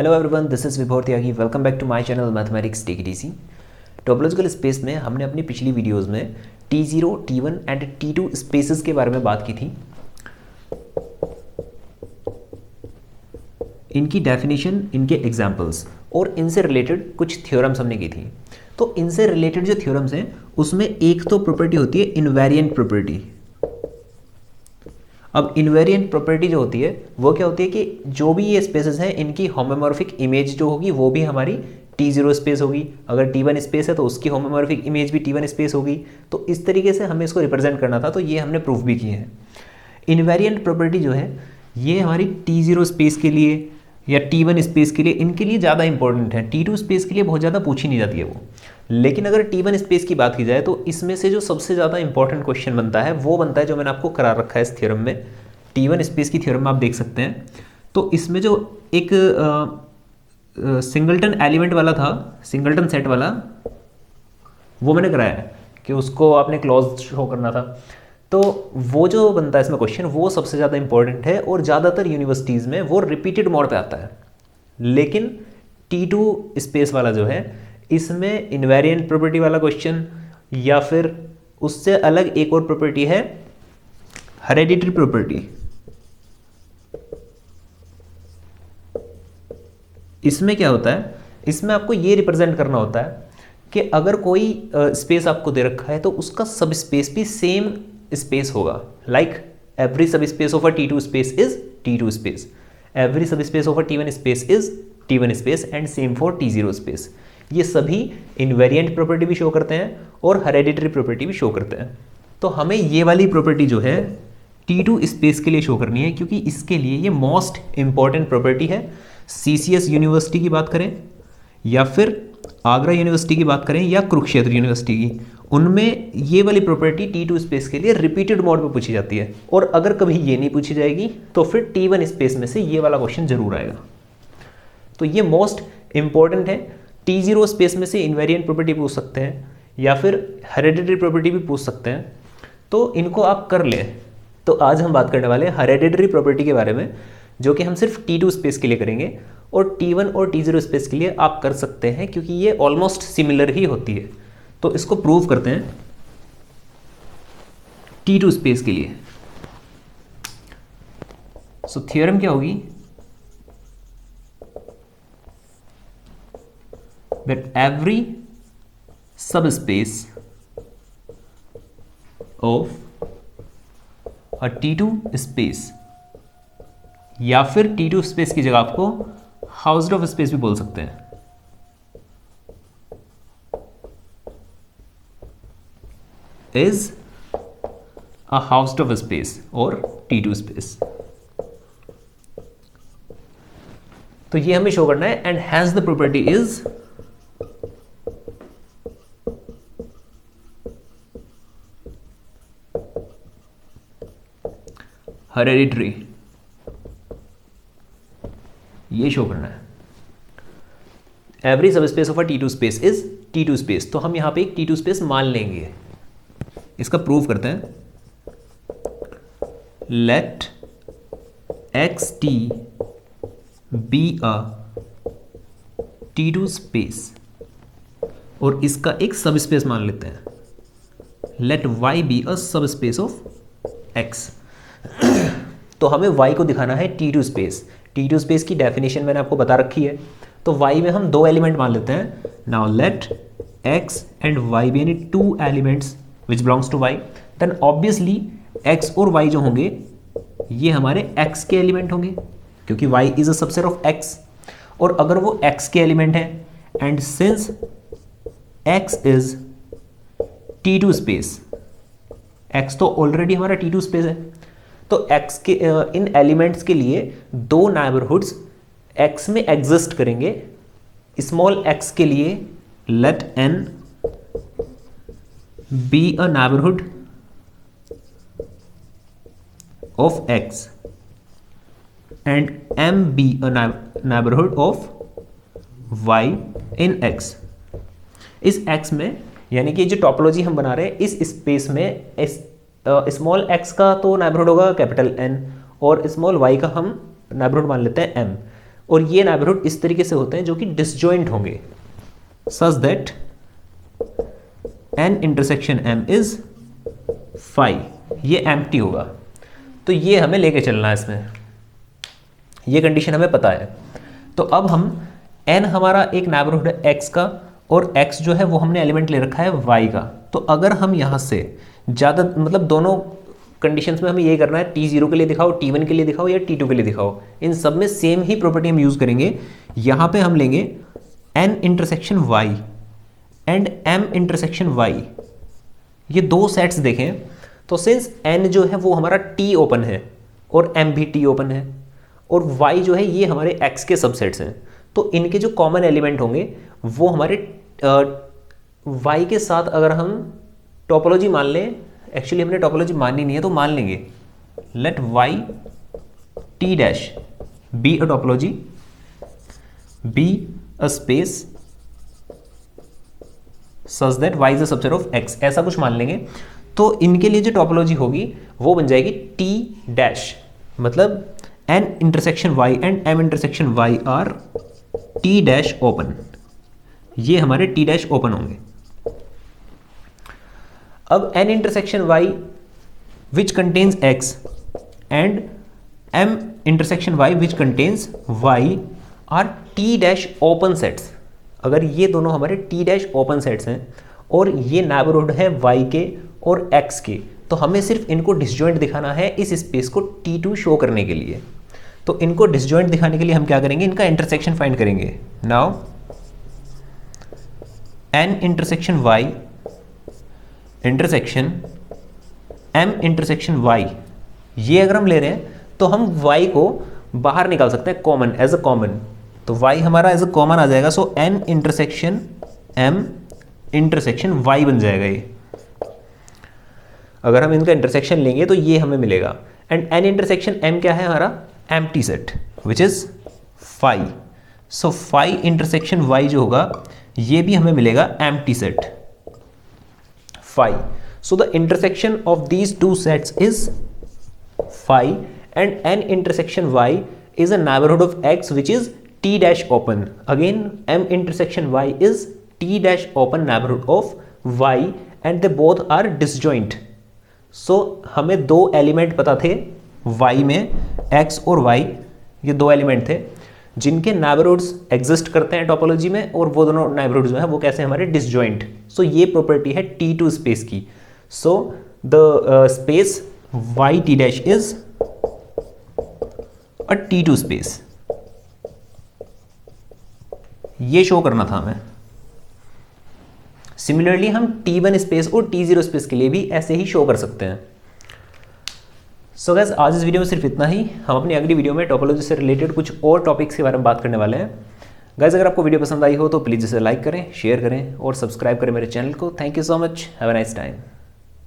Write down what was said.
Hello everyone, this is Vibhor Tyagi. Welcome back to my channel mathematics take it easy. Topological space में हमने अपनी पिछली videos में T0, T1 and T2 spaces के बारे में बात की थी। इनकी डेफिनेशन, इनके एग्जांपल्स और इनसे रिलेटेड कुछ थ्योरम्स हमने की थी। तो इनसे रिलेटेड जो थ्योरम्स हैं उसमें एक तो प्रॉपर्टी होती है इनवेरिएंट प्रॉपर्टी। अब इनवेरिएंट प्रॉपर्टी जो होती है वो क्या होती है कि जो भी ये स्पेसेस हैं इनकी होमोमॉर्फिक इमेज जो होगी वो भी हमारी T0 स्पेस होगी। अगर T1 स्पेस है तो उसकी होमोमॉर्फिक इमेज भी T1 स्पेस होगी। तो इस तरीके से हमें इसको रिप्रेजेंट करना था, तो ये हमने प्रूफ भी किए हैं। इनवेरिएंट प्रॉपर्टी जो है ये हमारी T0 स्पेस के लिए या T1 स्पेस के लिए, इनके लिए ज़्यादा इंपॉर्टेंट है। T2 स्पेस के लिए बहुत ज़्यादा पूछी नहीं जाती है वो। लेकिन अगर T1 स्पेस की बात की जाए तो इसमें से जो सबसे ज़्यादा इंपॉर्टेंट क्वेश्चन बनता है वो बनता है जो मैंने आपको करा रखा है इस थ्योरम में। T1 स्पेस की थ्योरम में आप देख सकते हैं। तो इसमें जो एक सिंगलटन एलिमेंट वाला था, सिंगलटन सेट वाला, वो मैंने कराया है कि उसको आपने क्लॉज शो करना था। तो वो जो बनता है इसमें क्वेश्चन वो सबसे ज़्यादा इंपॉर्टेंट है और ज़्यादातर यूनिवर्सिटीज़ में वो रिपीटेड मोड पे आता है। लेकिन T2 स्पेस वाला जो है इसमें इनवेरिएंट प्रॉपर्टी वाला क्वेश्चन या फिर उससे अलग एक और प्रॉपर्टी है हेरेडिटरी प्रॉपर्टी। इसमें क्या होता है, इसमें आपको ये रिप्रेजेंट करना होता है कि अगर कोई स्पेस आपको दे रखा है तो उसका सब स्पेस भी सेम स्पेस होगा। Like every subspace of a T2 space is T2 space, every subspace of a T1 space is T1 space and same for T0 space. ये सभी invariant property भी show करते हैं और hereditary property भी show करते हैं। तो हमें ये वाली प्रॉपर्टी जो है T2 स्पेस के लिए शो करनी है, क्योंकि इसके लिए ये मोस्ट इंपॉर्टेंट प्रॉपर्टी है। CCS यूनिवर्सिटी की बात करें या फिर आगरा यूनिवर्सिटी की बात करें या कुरुक्षेत्र यूनिवर्सिटी की, उनमें ये वाली प्रॉपर्टी T2 स्पेस के लिए रिपीटेड मोड में पूछी जाती है। और अगर कभी ये नहीं पूछी जाएगी तो फिर T1 स्पेस में से ये वाला क्वेश्चन जरूर आएगा। तो ये मोस्ट इंपॉर्टेंट है। T0 स्पेस में से इनवेरिएंट प्रॉपर्टी पूछ सकते हैं या फिर हेरेडिटरी प्रॉपर्टी भी पूछ सकते हैं, तो इनको आप कर लें। तो आज हम बात करने वाले हैं हेरेडिटरी प्रॉपर्टी के बारे में, जो कि हम सिर्फ T2 स्पेस के लिए करेंगे और T1 और T0 स्पेस के लिए आप कर सकते हैं, क्योंकि ये ऑलमोस्ट सिमिलर ही होती है। तो इसको प्रूव करते हैं T2 स्पेस के लिए। सो थ्योरम क्या होगी, that every subspace of a T2 space, या फिर T2 स्पेस की जगह आपको हाउस्ड स्पेस भी बोल सकते हैं, इज अ हाउस्ड स्पेस और T2 स्पेस। तो ये हमें शो करना है। And has the property is hereditary, ये शो करना है। Every subspace of a T2 space is T2 space. तो हम यहां पे एक T2 स्पेस मान लेंगे। इसका प्रूफ करते हैं। Let xt be a T2 space, और इसका एक सब स्पेस मान लेते हैं। लेट y बी अ सब स्पेस ऑफ x। तो हमें y को दिखाना है T2 स्पेस। T2 स्पेस की डेफिनेशन मैंने आपको बता रखी है। तो y में हम दो एलिमेंट मान लेते हैं। Now let x and y be any two elements which belongs to y, then obviously x और y जो होंगे ये हमारे x के एलिमेंट होंगे, क्योंकि y is a subset of x। और अगर वो x के एलिमेंट है and since x is T2 space, x तो ऑलरेडी हमारा T2 स्पेस है, तो x के इन एलिमेंट्स के लिए दो नेबरहुड्स x में एग्जिस्ट करेंगे। स्मॉल x के लिए let n be a neighbourhood of x and m be a neighbourhood of y in x। इस x में, यानी कि जो टोपोलॉजी हम बना रहे हैं इस स्पेस में, स्मॉल x का तो नेबरहुड होगा कैपिटल N और स्मॉल y का हम नेबरहुड मान लेते हैं M। और ये नेबरहुड इस तरीके से होते हैं जो कि डिसजॉइंट होंगे, such that n intersection m is phi, ये एम्प्टी होगा। तो ये हमें लेके चलना है, इसमें ये कंडीशन हमें पता है। तो अब हम n हमारा एक नेबरहुड है x का, और x जो है वो हमने एलिमेंट ले रखा है y का। तो अगर हम यहाँ से ज़्यादा, मतलब दोनों कंडीशंस में हमें ये करना है, t0 के लिए दिखाओ, t1 के लिए दिखाओ या t2 के लिए दिखाओ, इन सब में सेम ही प्रॉपर्टी हम यूज़ करेंगे। यहाँ पे हम लेंगे n intersection y and m intersection y, ये दो सेट्स देखें तो सिंस n जो है वो हमारा t ओपन है और m भी t ओपन है, और y जो है ये हमारे x के सबसेट्स हैं, तो इनके जो कॉमन एलिमेंट होंगे वो हमारे y के साथ, अगर हम टोपोलॉजी मान लें, एक्चुअली हमने टोपोलॉजी माननी नहीं है तो मान लेंगे, let y t dash be a topology, be a space such that y is a subset of x, ऐसा कुछ मान लेंगे। तो इनके लिए जो टोपोलॉजी होगी वो बन जाएगी t डैश, मतलब n intersection y and m intersection y are t dash open, ये हमारे t डैश ओपन होंगे। अब n intersection y which contains x and m intersection y which contains y are t dash open sets. अगर ये दोनों हमारे t dash open sets हैं और ये नेबरहुड है y के और x के, तो हमें सिर्फ इनको डिसजॉइंट दिखाना है इस स्पेस को t2 शो करने के लिए। तो इनको डिसजॉइंट दिखाने के लिए हम क्या करेंगे, इनका इंटरसेक्शन फाइंड करेंगे। Now n intersection y intersection m intersection y, ये अगर हम ले रहे हैं तो हम y को बाहर निकाल सकते हैं कॉमन, एज अ कॉमन, तो y हमारा एज अ कॉमन आ जाएगा। सो n intersection m intersection y बन जाएगा ये। अगर हम इनका इंटरसेक्शन लेंगे तो ये हमें मिलेगा, एंड n इंटरसेक्शन m क्या है हमारा, empty set which is phi। So phi intersection y जो होगा ये भी हमें मिलेगा empty set phi। So the intersection of these two sets is phi and n intersection y is a neighborhood of x which is t dash open. Again m intersection y is t dash open neighborhood of y and they both are disjoint. So हमें दो element पता थे y में, x और y, ये दो element थे जिनके नेबरहुड्स एग्जिस्ट करते हैं टोपोलॉजी में, और वो दोनों नेबरहुड्स जो है वो कैसे हमारे डिसजॉइंट। सो ये प्रॉपर्टी है t2 स्पेस की। So the space y t dash is a t2 space, ये शो करना था हमें। सिमिलरली हम t1 स्पेस और t0 स्पेस के लिए भी ऐसे ही शो कर सकते हैं। सो गाइस आज इस वीडियो में सिर्फ इतना ही। हम अपनी अगली वीडियो में टोपोलॉजी से रिलेटेड कुछ और टॉपिक्स के बारे में बात करने वाले हैं। गाइस अगर आपको वीडियो पसंद आई हो तो प्लीज़ इसे लाइक करें, शेयर करें और सब्सक्राइब करें मेरे चैनल को। Thank you so much, have a nice time.